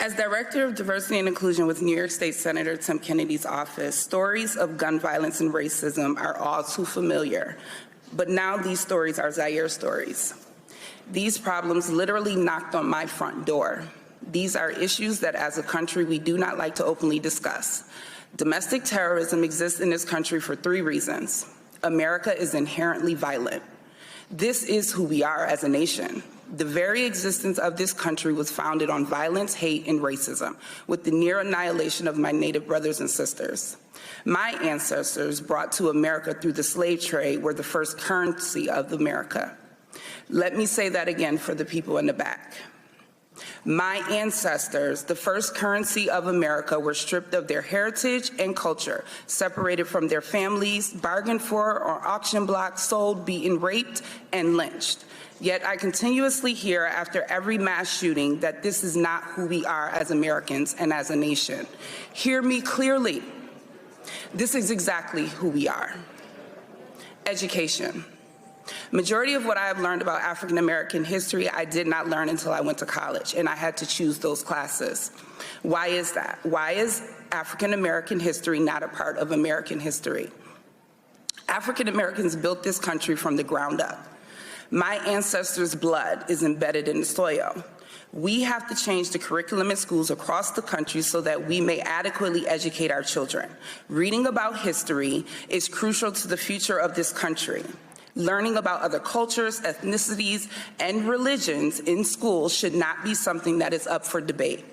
As Director of Diversity and Inclusion with New York State Senator Tim Kennedy's office, stories of gun violence and racism are all too familiar. But now these stories are Zaire stories. These problems literally knocked on my front door. These are issues that as a country we do not like to openly discuss. Domestic terrorism exists in this country for 3 reasons. America is inherently violent. This is who we are as a nation. The very existence of this country was founded on violence, hate, and racism, with the near annihilation of my Native brothers and sisters. My ancestors brought to America through the slave trade were the first currency of America. Let me say that again for the people in the back. My ancestors, the first currency of America, were stripped of their heritage and culture, separated from their families, bargained for on auction blocks, sold, beaten, raped, and lynched. Yet I continuously hear after every mass shooting that this is not who we are as Americans and as a nation. Hear me clearly. This is exactly who we are. Education. Majority of what I have learned about African American history, I did not learn until I went to college, and I had to choose those classes. Why is that? Why is African American history not a part of American history? African Americans built this country from the ground up. My ancestors' blood is embedded in the soil. We have to change the curriculum in schools across the country so that we may adequately educate our children. Reading about history is crucial to the future of this country. Learning about other cultures, ethnicities, and religions in schools should not be something that is up for debate.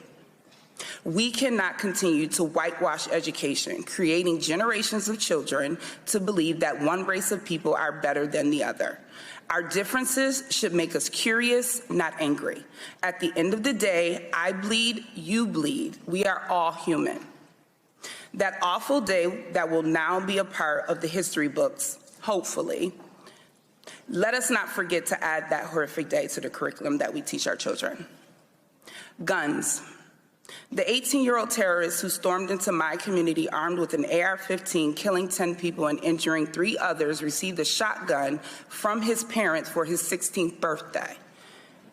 We cannot continue to whitewash education, creating generations of children to believe that one race of people are better than the other. Our differences should make us curious, not angry. At the end of the day, I bleed, you bleed. We are all human. That awful day that will now be a part of the history books, hopefully, let us not forget to add that horrific day to the curriculum that we teach our children. Guns. The 18-year-old terrorist who stormed into my community armed with an AR-15, killing 10 people and injuring 3 others, received a shotgun from his parents for his 16th birthday.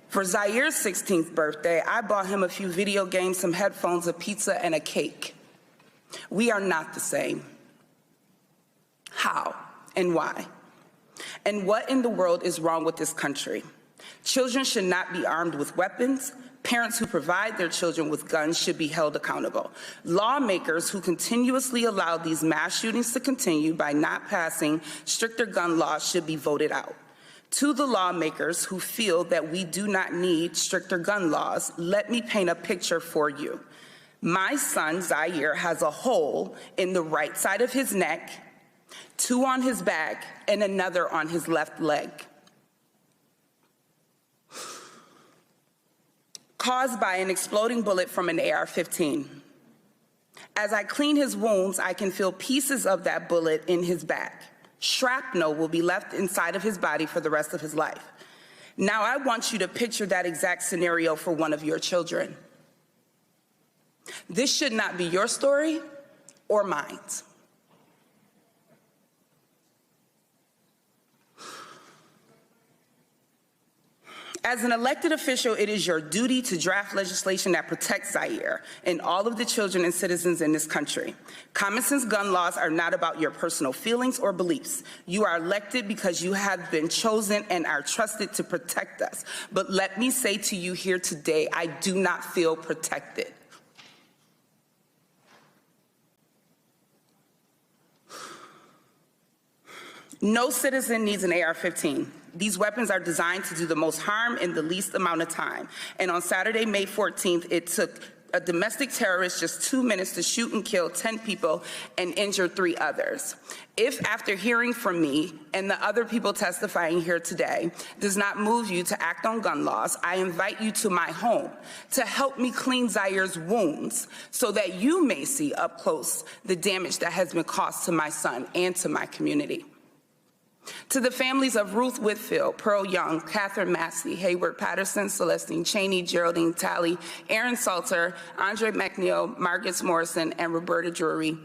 For Zaire's 16th birthday, I bought him a few video games, some headphones, a pizza, and a cake. We are not the same. How and why? And what in the world is wrong with this country? Children should not be armed with weapons. Parents who provide their children with guns should be held accountable. Lawmakers who continuously allow these mass shootings to continue by not passing stricter gun laws should be voted out. To the lawmakers who feel that we do not need stricter gun laws, let me paint a picture for you. My son, Zaire, has a hole in the right side of his neck, 2 on his back, and another on his left leg, caused by an exploding bullet from an AR-15. As I clean his wounds, I can feel pieces of that bullet in his back. Shrapnel will be left inside of his body for the rest of his life. Now I want you to picture that exact scenario for one of your children. This should not be your story or mine. As an elected official, it is your duty to draft legislation that protects Zaire and all of the children and citizens in this country. Common sense gun laws are not about your personal feelings or beliefs. You are elected because you have been chosen and are trusted to protect us. But let me say to you here today, I do not feel protected. No citizen needs an AR-15. These weapons are designed to do the most harm in the least amount of time. And on Saturday, May 14th, it took a domestic terrorist just 2 minutes to shoot and kill 10 people and injure 3 others. If after hearing from me and the other people testifying here today does not move you to act on gun laws, I invite you to my home to help me clean Zaire's wounds so that you may see up close the damage that has been caused to my son and to my community. To the families of Ruth Whitfield, Pearl Young, Catherine Massey, Hayward Patterson, Celestine Cheney, Geraldine Talley, Aaron Salter, Andre McNeil, Margaret Morrison, and Roberta Drury,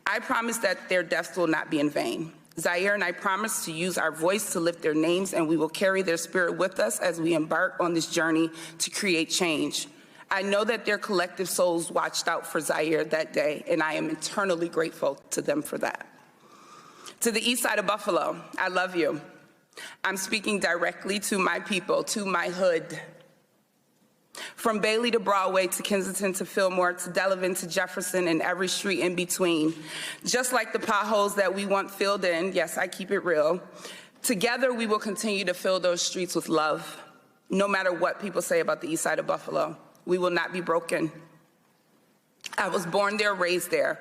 I promise that their deaths will not be in vain. Zaire and I promise to use our voice to lift their names, and we will carry their spirit with us as we embark on this journey to create change. I know that their collective souls watched out for Zaire that day, and I am eternally grateful to them for that. To the east side of Buffalo, I love you. I'm speaking directly to my people, to my hood. From Bailey to Broadway to Kensington to Fillmore to Delavan to Jefferson and every street in between. Just like the potholes that we want filled in, yes, I keep it real, together we will continue to fill those streets with love. No matter what people say about the east side of Buffalo, we will not be broken. I was born there, raised there.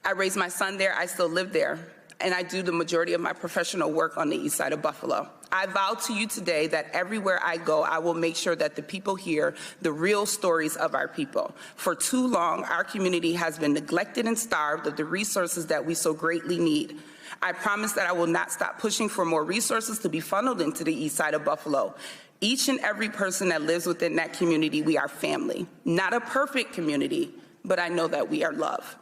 I raised my son there, I still live there, and I do the majority of my professional work on the east side of Buffalo. I vow to you today that everywhere I go, I will make sure that the people hear the real stories of our people. For too long, our community has been neglected and starved of the resources that we so greatly need. I promise that I will not stop pushing for more resources to be funneled into the east side of Buffalo. Each and every person that lives within that community, we are family. Not a perfect community, but I know that we are love.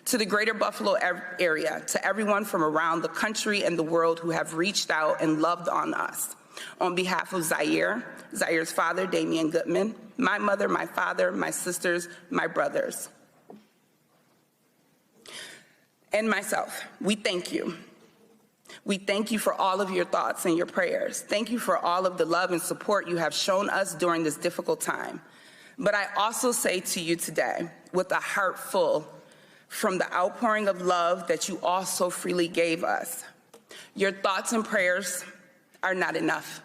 To the greater Buffalo area, to everyone from around the country and the world who have reached out and loved on us. On behalf of Zaire, Zaire's father, Damian Goodman, my mother, my father, my sisters, my brothers, and myself, we thank you. We thank you for all of your thoughts and your prayers. Thank you for all of the love and support you have shown us during this difficult time. But I also say to you today, with a heart full, from the outpouring of love that you all so freely gave us, your thoughts and prayers are not enough.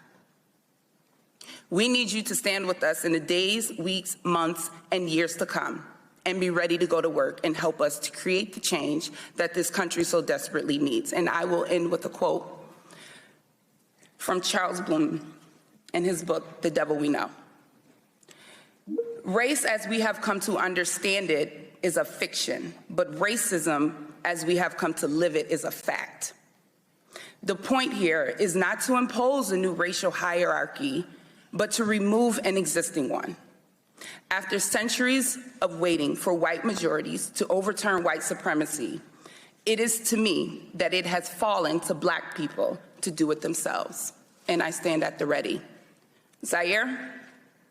We need you to stand with us in the days, weeks, months, and years to come, and be ready to go to work and help us to create the change that this country so desperately needs. And I will end with a quote from Charles Bloom in his book, The Devil We Know. Race, as we have come to understand it, is a fiction, but racism, as we have come to live it, is a fact. The point here is not to impose a new racial hierarchy, but to remove an existing one. After centuries of waiting for white majorities to overturn white supremacy, it is to me that it has fallen to Black people to do it themselves, and I stand at the ready. Zaire,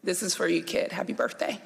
this is for you, kid. Happy birthday.